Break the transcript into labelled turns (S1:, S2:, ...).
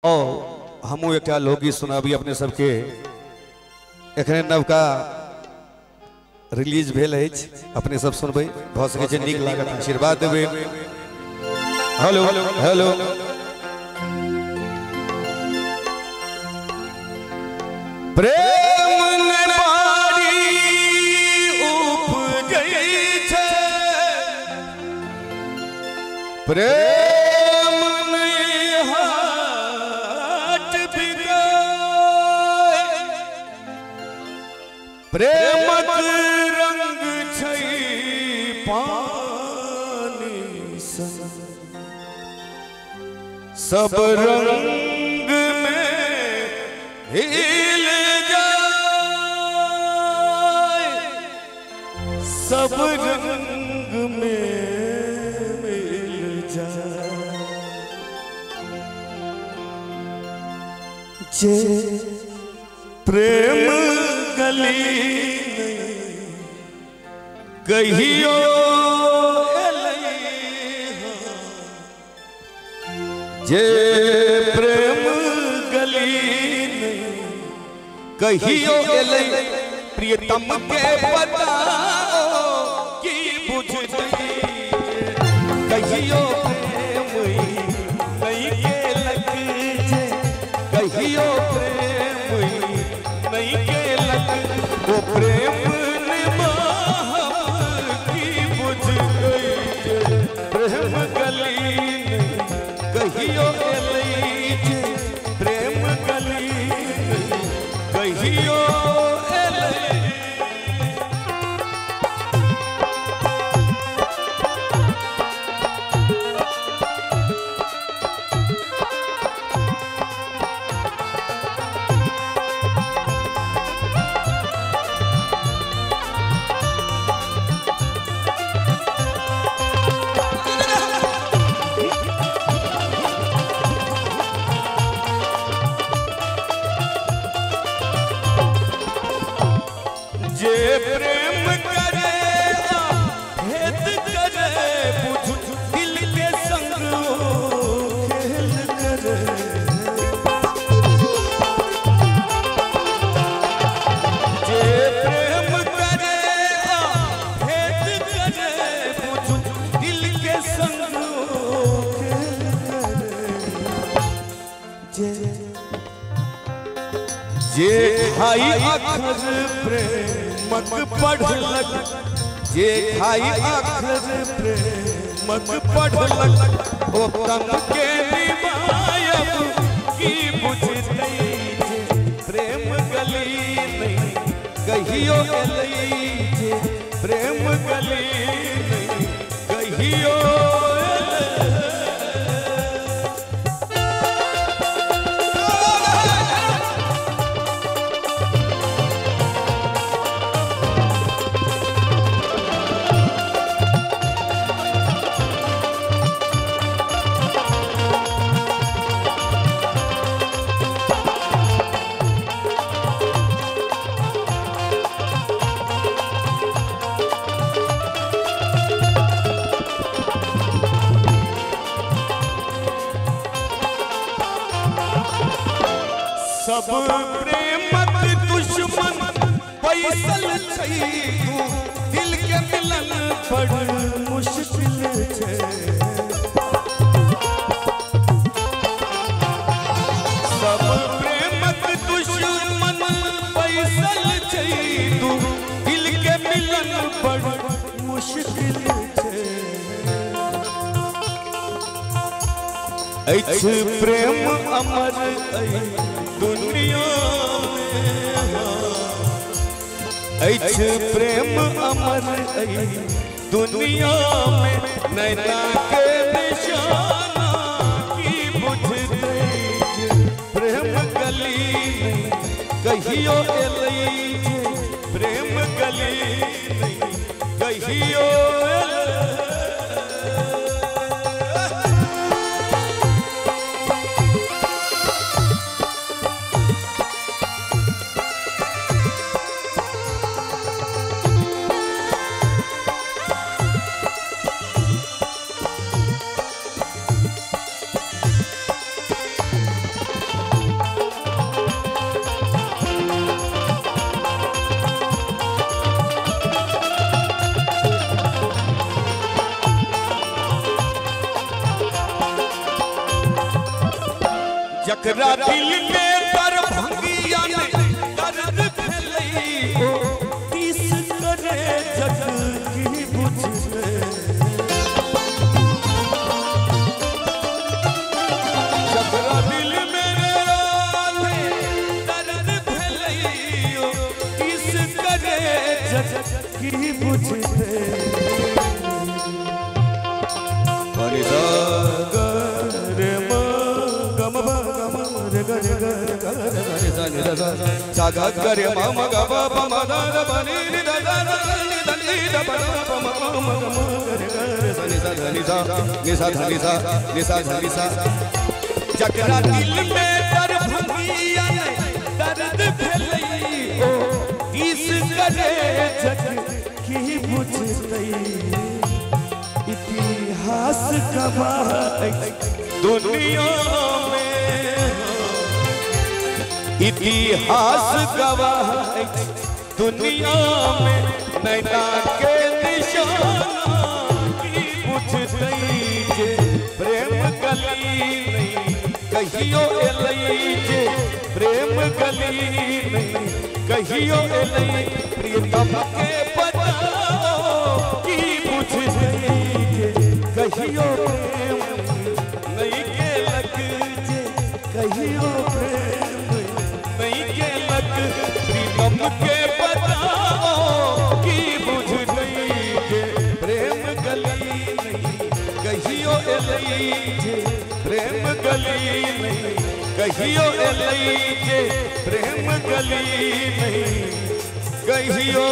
S1: और हमू एक लोकगीत सुनाबी अपने सबके एखने नवका रिलीज भेल अछि, अपने सब सुनबै, भ सकै छै नीक लागत, आशीर्वाद देबै। हेलो हेलो प्रेम ने बारी उपजै छै, प्रेम ने हाट बिकाय, प्रेमक रंग छै पानी सन, सब रंग में हिल जाए, सब रंग में मिल जाए। जे प्रेम गली कहियो जे प्रेम गली कहियो एलै, प्रियतम के बताओ कि बुझ कहियो प्रेम नहीं के लग जे, कहियो प्रेम नहीं के लग, वो प्रेम ने की बुझ गई प्रेम गली कहियो एलै जे, प्रेम गली कहियो एलै। जे प्रेम करे भेद करे, बुझ दिल के संग खेल करे, जे प्रेम करे भेद करे, बुझ दिल के संग खेल करे, जे खाई अखर प्रेमक पढ़लक, जे खाई अखर प्रेमक पढ़लक, ओ तन के निभायब की बुझतै जे, प्रेम गली नहीं कहियो एलै जे, प्रेम गली नहीं कहियो सब प्रेमक दुश्मन पैसल छै, तू दिल के मिलन बड़ मुश्किल छै, सब प्रेमक दुश्मन पैसल छै, तू दिल के मिलन बड़ मुश्किल छै। अछि प्रेम अमर दुनिया में, अछि प्रेम अमर दुनिया में, नैना के निशाना की बुझतै जे, प्रेम गली कहियो एलै जे, प्रेम गली कहियो एलै। जकरा दिल में दरभंगिया ने दर्द फैलई हो किस करे जग की बुझे जकरा दिल में दर्द फैलई हो किस करे जग की बुझे सागा करे मामा गाबा पमा दादा बनी नि दादा नि दनी दबना पमा पमा करे करे सनी सा धनी सा निसा धनी सा निसा धनी सा जकरा दिल में दरभंगिया ने दर्द फैलई ओ किस करे जग की बुझतई इतिहास गवाह दुनिया में इतिहास गवाह दुनिया में नैना के निशाना की बुझतई जे प्रेम गली नहीं कहियो एलई जे प्रेम गली नहीं कहियो एलई प्रियतम के बताओ की बुझतई जे कहियो प्रेम नहीं के लग जे कहियो प्रेम प्रीतम के बताओ की बुझतई जे प्रेम गली नहीं कहियो एलई जे प्रेम गली नहीं कहियो एलई जे प्रेम गली नहीं कहियो